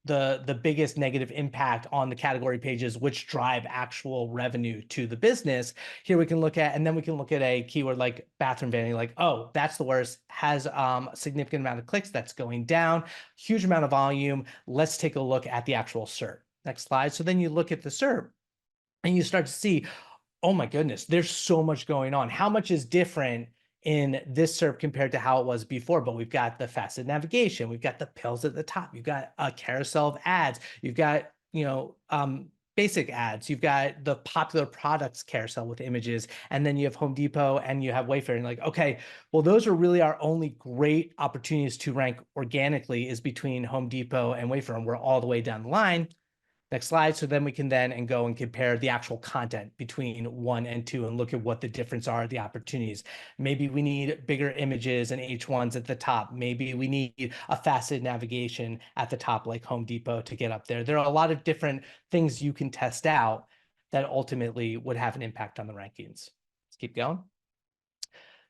the biggest negative impact on the category pages, which drive actual revenue to the business. Here we can look at, and then we can look at a keyword like bathroom vanity, like, oh, that's the worst, has a significant amount of clicks, that's going down, huge amount of volume. Let's take a look at the actual SERP. Next slide. So then you look at the SERP and you start to see, oh my goodness, there's so much going on. How much is different in this SERP compared to how it was before? But we've got the faceted navigation, we've got the pills at the top, you've got a carousel of ads, you've got, basic ads, you've got the popular products carousel with images, and then you have Home Depot and you have Wayfair, and like, okay, well, those are really our only great opportunities to rank organically is between Home Depot and Wayfair, and we're all the way down the line. Next slide. So then we can then go and compare the actual content between 1 and 2 and look at what the difference are, the opportunities. Maybe we need bigger images and H1s at the top. Maybe we need a faceted navigation at the top like Home Depot to get up there. There are a lot of different things you can test out. that ultimately would have an impact on the rankings. Let's keep going.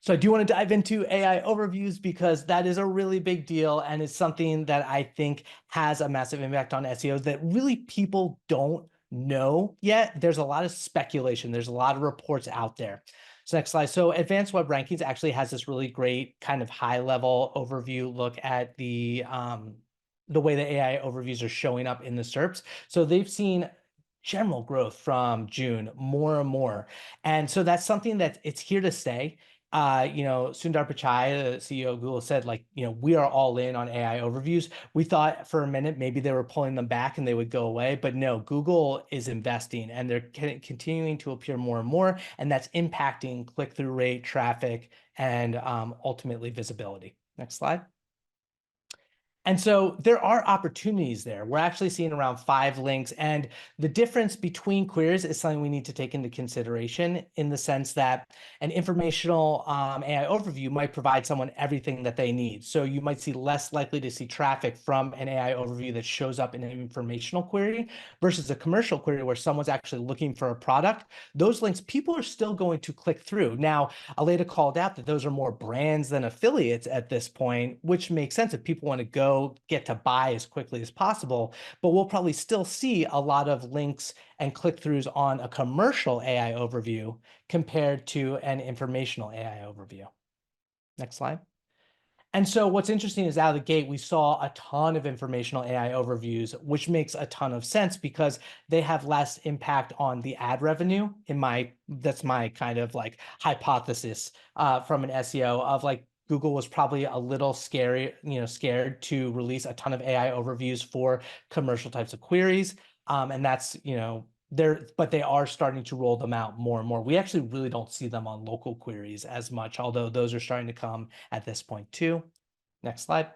So I do want to dive into AI overviews because that is a really big deal, and it's something that I think has a massive impact on SEO that really people don't know yet. There's a lot of speculation. There's a lot of reports out there. So next slide. So Advanced Web Rankings actually has this really great kind of high level overview look at the way the AI overviews are showing up in the SERPs. So they've seen general growth from June, more and more. And so that's something that it's here to stay. Sundar Pichai, the CEO of Google, said, like, we are all in on AI overviews. We thought for a minute maybe they were pulling them back and they would go away, but no, Google is investing and they're continuing to appear more and more, and that's impacting click-through rate, traffic, and ultimately visibility. Next slide. And so there are opportunities there. We're actually seeing around 5 links, and the difference between queries is something we need to take into consideration, in the sense that an informational AI overview might provide someone everything that they need. So you might see less likely to see traffic from an AI overview that shows up in an informational query versus a commercial query where someone's actually looking for a product. Those links, people are still going to click through. Now, Aleyda called out that those are more brands than affiliates at this point, which makes sense if people want to go get to buy as quickly as possible, but we'll probably still see a lot of links and click-throughs on a commercial AI overview compared to an informational AI overview. Next slide. And so what's interesting is out of the gate, we saw a ton of informational AI overviews, which makes a ton of sense because they have less impact on the ad revenue. That's my kind of like hypothesis from an SEO of like, Google was probably a little scared to release a ton of AI overviews for commercial types of queries. And that's, but they are starting to roll them out more and more. We actually really don't see them on local queries as much, although those are starting to come at this point too. Next slide.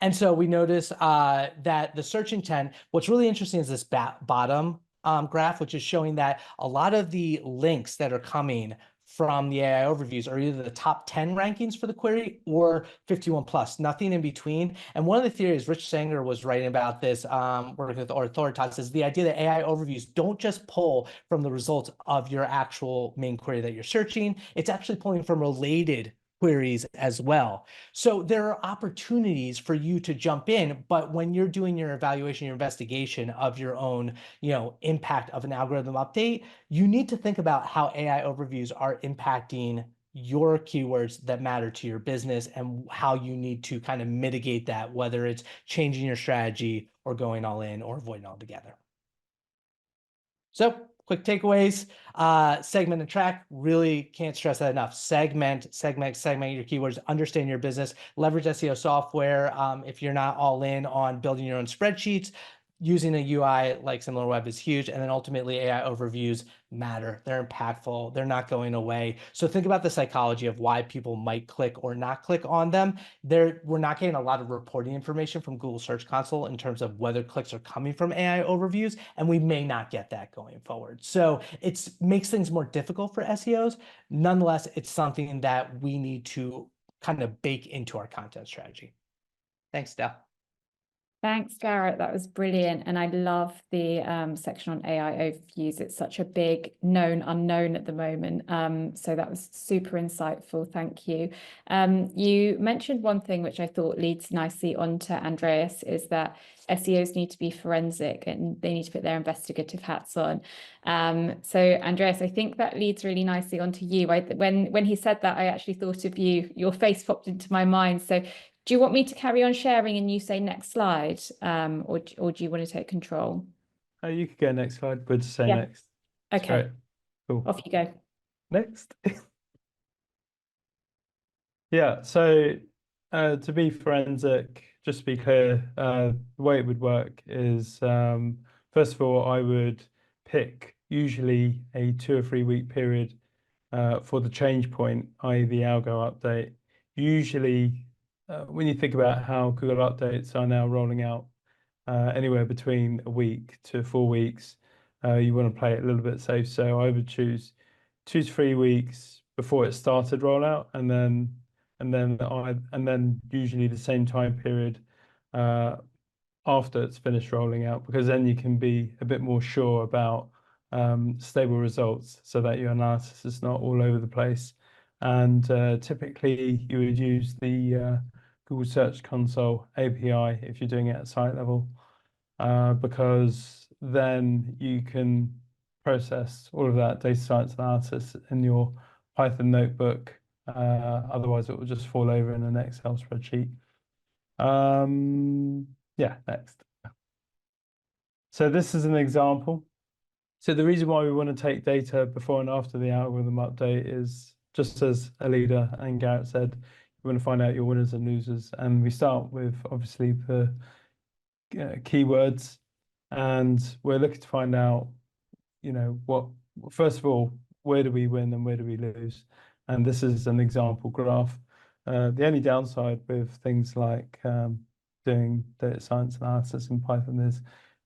And so we notice that the search intent, what's really interesting is this bottom graph, which is showing that a lot of the links that are coming from the AI overviews are either the top 10 rankings for the query or 51 plus, nothing in between. And one of the theories, Rich Sanger was writing about this, working with Authoritas, is the idea that AI overviews don't just pull from the results of your actual main query that you're searching, it's actually pulling from related queries as well. So there are opportunities for you to jump in, but when you're doing your evaluation, your investigation of your own, impact of an algorithm update, you need to think about how AI overviews are impacting your keywords that matter to your business and how you need to kind of mitigate that, whether it's changing your strategy or going all in or avoiding altogether. So quick takeaways, segment and track, really can't stress that enough. Segment your keywords, understand your business, leverage SEO software. If you're not all in on building your own spreadsheets, using a UI like Similarweb is huge. And then ultimately AI overviews matter. They're impactful. They're not going away. So think about the psychology of why people might click or not click on them. We're not getting a lot of reporting information from Google Search Console in terms of whether clicks are coming from AI overviews, and we may not get that going forward. So it makes things more difficult for SEOs. Nonetheless, it's something that we need to kind of bake into our content strategy. Thanks, Del. Thanks, Garrett. That was brilliant. And I love the section on AI overviews. It's such a big known unknown at the moment. So that was super insightful. Thank you. You mentioned one thing which I thought leads nicely onto Andreas, is that SEOs need to be forensic and they need to put their investigative hats on. So Andreas, I think that leads really nicely onto you. When he said that, I actually thought of you. Your face popped into my mind. So do you want me to carry on sharing and you say next slide, or do you want to take control? Oh, you could go next slide. We'll just say next. Okay. Cool. Off you go. Next. Yeah. So to be forensic, just to be clear, the way it would work is, first of all, I would pick usually a 2 or 3 week period for the change point, i.e. the algo update. Usually, when you think about how Google updates are now rolling out anywhere between a week to 4 weeks, you want to play it a little bit safe. So I would choose 2 to 3 weeks before it started rollout, and then usually the same time period after it's finished rolling out, because then you can be a bit more sure about stable results so that your analysis is not all over the place. And typically you would use the Google Search Console API if you're doing it at site level, because then you can process all of that data science analysis in your Python notebook. Otherwise it will just fall over in an Excel spreadsheet. Yeah, next. So this is an example. So the reason why we want to take data before and after the algorithm update is, just as Aleyda and Garrett said, you want to find out your winners and losers. And we start with obviously the keywords, and we're looking to find out, what, first of all, where do we win and where do we lose? And this is an example graph. The only downside with things like doing data science analysis in Python is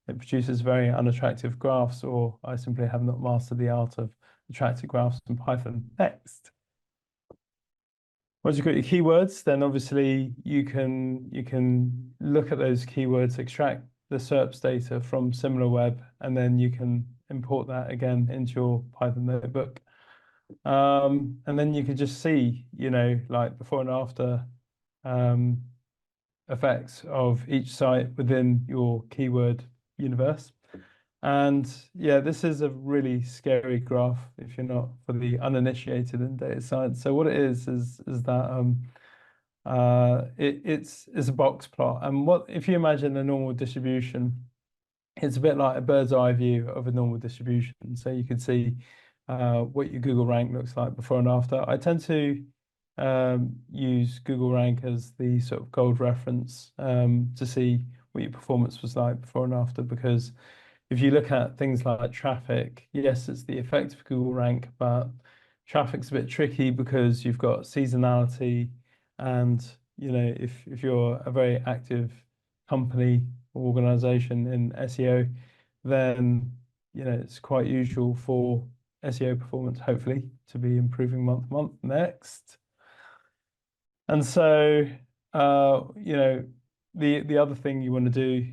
it produces very unattractive graphs, or I simply have not mastered the art of attractive graphs in Python. Next. Once you've got your keywords, then obviously you can look at those keywords, extract the SERPs data from Similarweb, and then you can import that again into your Python notebook. And then you can just see, like before and after effects of each site within your keyword universe. And yeah, this is a really scary graph if you're not for the uninitiated in data science. So what it is that it's a box plot. And what if you imagine a normal distribution, it's a bit like a bird's eye view of a normal distribution. So you can see what your Google rank looks like before and after. I tend to use Google rank as the sort of gold reference to see what your performance was like before and after, because if you look at things like traffic, yes, it's the effect of Google rank, but traffic's a bit tricky because you've got seasonality, and if you're a very active company or organization in SEO, then it's quite usual for SEO performance hopefully to be improving month to month. Next. And so the other thing you want to do,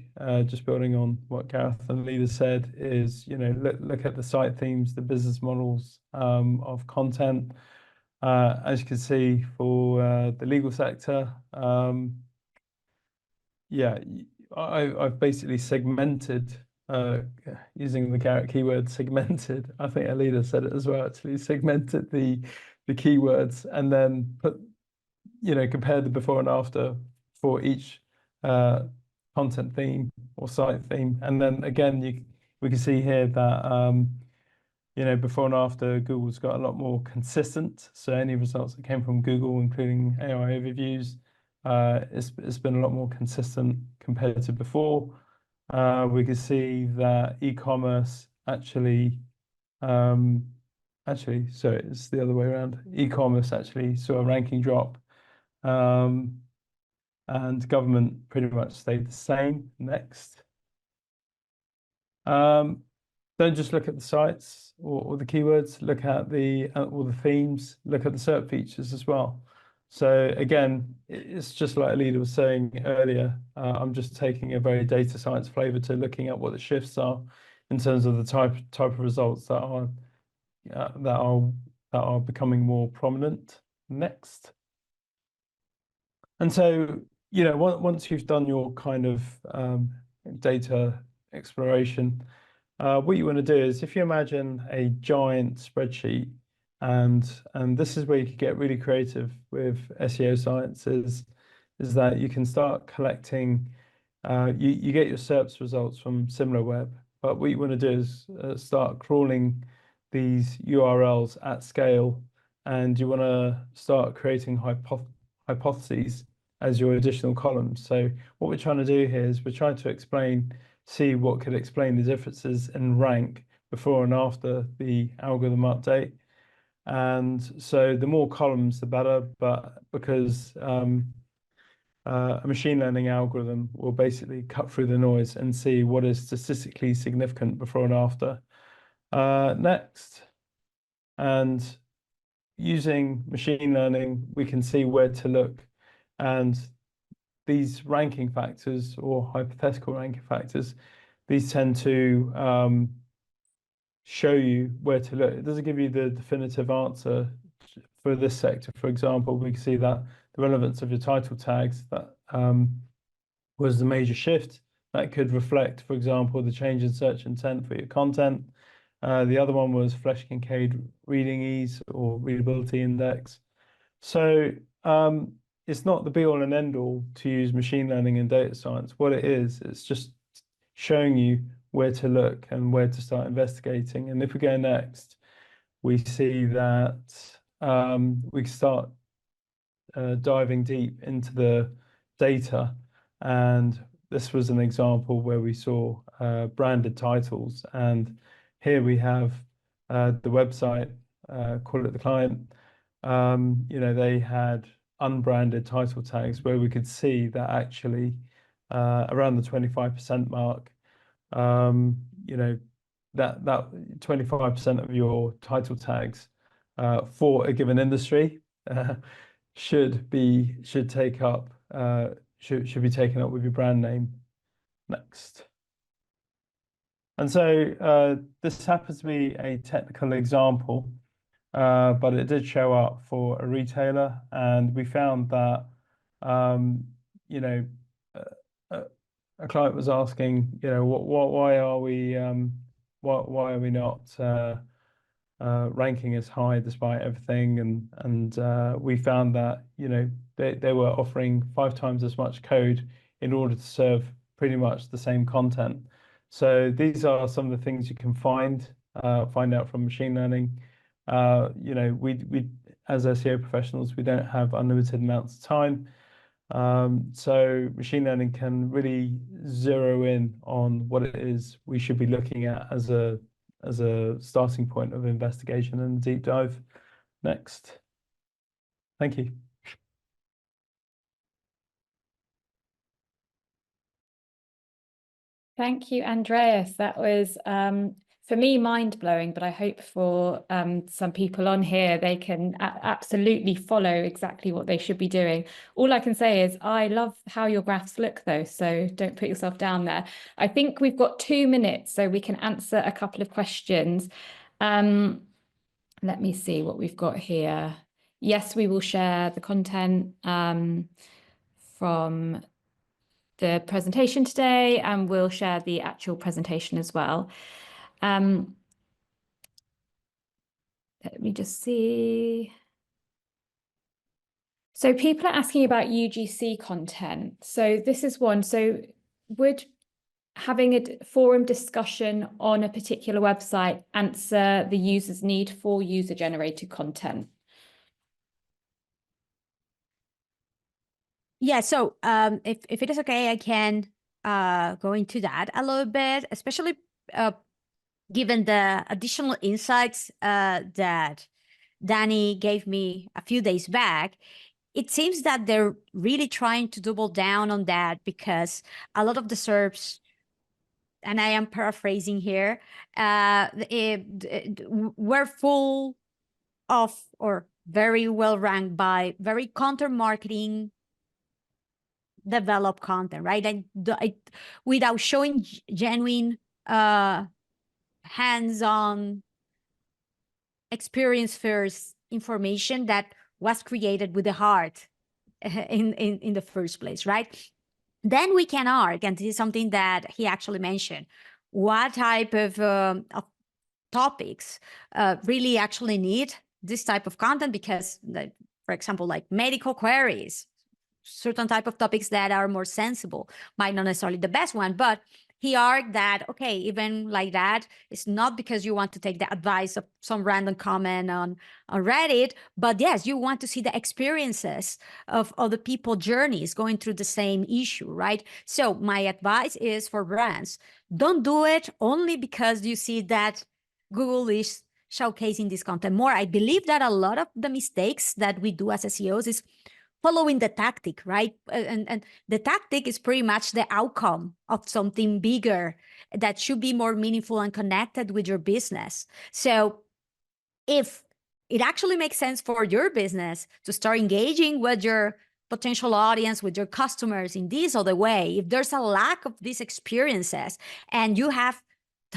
just building on what Gareth and Aleyda said, is look at the site themes, the business models of content. As you can see for the legal sector, yeah, I've basically segmented using the Garrett keyword segmented. I think Aleyda said it as well. Actually, segmented the keywords and then put compared the before and after for each content theme or site theme. And then again, we can see here that before and after Google's got a lot more consistent. So any results that came from Google, including AI overviews, it's been a lot more consistent compared to before. We can see that e-commerce actually, so it's the other way around. E-commerce actually saw a ranking drop, and government pretty much stayed the same. Next. Don't just look at the sites or the keywords, look at all the themes, look at the SERP features as well. So again, it's just like Aleyda was saying earlier, I'm just taking a very data science flavor to looking at what the shifts are in terms of the type of results that are becoming more prominent. Next. And so, once you've done your kind of data exploration, what you want to do is, if you imagine a giant spreadsheet, and this is where you can get really creative with SEO science, is that you can start collecting, you get your SERPs results from Similarweb, but what you want to do is start crawling these URLs at scale, and you want to start creating hypotheses as your additional columns. So what we're trying to do here is we're trying to see what could explain the differences in rank before and after the algorithm update. And so the more columns, the better, but because a machine learning algorithm will basically cut through the noise and see what is statistically significant before and after. Next. And using machine learning, we can see where to look, and these ranking factors or hypothetical ranking factors, these tend to show you where to look. It doesn't give you the definitive answer for this sector. For example, we can see that the relevance of your title tags, that was the major shift. That could reflect, for example, the change in search intent for your content. The other one was Flesch-Kincaid reading ease or readability index. So it's not the be all and end all to use machine learning and data science. What it is, it's just showing you where to look and where to start investigating. And if we go next, we see that we can start diving deep into the data. And this was an example where we saw branded titles. And here we have the website, Call It the Client. You know, they had unbranded title tags where we could see that actually around the 25% mark, you know, that 25% of your title tags for a given industry should be taken up with your brand name. Next. And so this happens to be a technical example, but it did show up for a retailer, and we found that you know, a client was asking, you know, why are we not ranking as high despite everything? And we found that, you know, they were offering 5 times as much code in order to serve pretty much the same content. So these are some of the things you can find out from machine learning. You know, we as SEO professionals, we don't have unlimited amounts of time. So machine learning can really zero in on what it is we should be looking at as a starting point of investigation and deep dive. Next. Thank you. Thank you, Andreas. That was, for me, mind-blowing, but I hope for some people on here, they can absolutely follow exactly what they should be doing. All I can say is I love how your graphs look, though, so don't put yourself down there. I think we've got 2 minutes, so we can answer a couple of questions. Let me see what we've got here. Yes, we will share the content from the presentation today, and we'll share the actual presentation as well. Let me just see. So people are asking about UGC content. So this is one. So would having a forum discussion on a particular website answer the user's need for user-generated content? Yeah, so if it is okay, I can go into that a little bit, especially given the additional insights that Danny gave me a few days back. It seems that they're really trying to double down on that, because a lot of the SERPs, and I am paraphrasing here, were full of or very well ranked by very counter-marketing developed content, right? And without showing genuine hands-on experience first information that was created with the heart in the first place, right? Then we can argue, and this is something that he actually mentioned, what type of topics really actually need this type of content, because, for example, like medical queries, certain type of topics that are more sensible might not necessarily the best one, but he argued that, okay, even like that, it's not because you want to take the advice of some random comment on Reddit, but yes, you want to see the experiences of other people's journeys going through the same issue, right? So my advice is for brands, don't do it only because you see that Google is showcasing this content more. I believe that a lot of the mistakes that we do as SEOs is following the tactic, right? And the tactic is pretty much the outcome of something bigger that should be more meaningful and connected with your business. So if it actually makes sense for your business to start engaging with your potential audience, with your customers in this other way, if there's a lack of these experiences and you have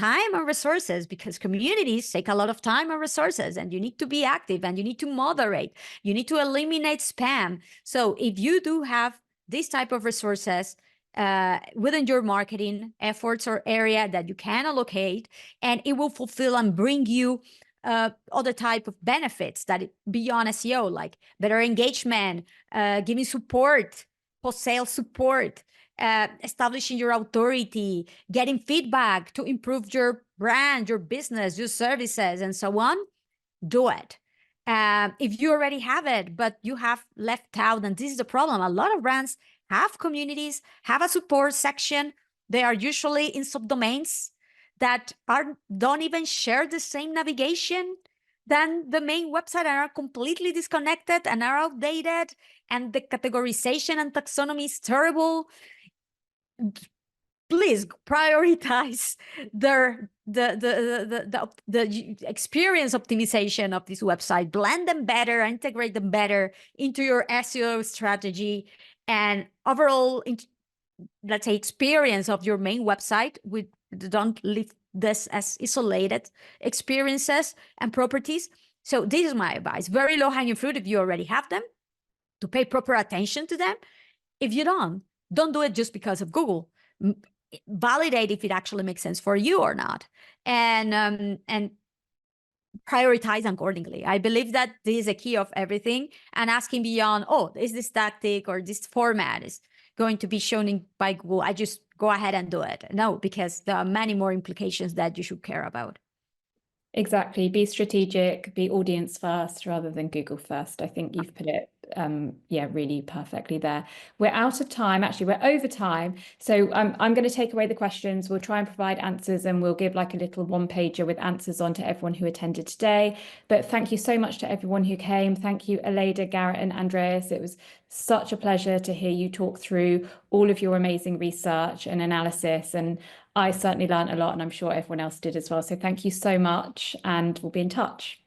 time and resources, because communities take a lot of time and resources, and you need to be active and you need to moderate. You need to eliminate spam. So if you do have this type of resources within your marketing efforts or area that you can allocate, and it will fulfill and bring you other type of benefits that beyond SEO, like better engagement, giving support, post-sale support, establishing your authority, getting feedback to improve your brand, your business, your services, and so on, do it. If you already have it, but you have left out, and this is the problem, a lot of brands have communities, have a support section. They are usually in subdomains that don't even share the same navigation than the main website, and are completely disconnected and are outdated, and the categorization and taxonomy is terrible. Please prioritize the experience optimization of this website, blend them better, integrate them better into your SEO strategy, and overall, let's say, experience of your main website. Don't leave this as isolated experiences and properties. So this is my advice. Very low hanging fruit if you already have them, to pay proper attention to them. If you don't do it just because of Google. Validate if it actually makes sense for you or not, and prioritize accordingly. I believe that this is a key of everything, and asking beyond, oh, is this tactic or this format is going to be shown by Google, I just go ahead and do it. No, because there are many more implications that you should care about. Exactly. Be strategic, be audience first rather than Google first. I think you've put it, really perfectly there. We're out of time. Actually, we're over time. So I'm going to take away the questions. We'll try and provide answers, and we'll give like a little one-pager with answers on to everyone who attended today. But thank you so much to everyone who came. Thank you, Aleyda, Garrett, and Andreas. It was such a pleasure to hear you talk through all of your amazing research and analysis. And I certainly learned a lot, and I'm sure everyone else did as well. So thank you so much, and we'll be in touch.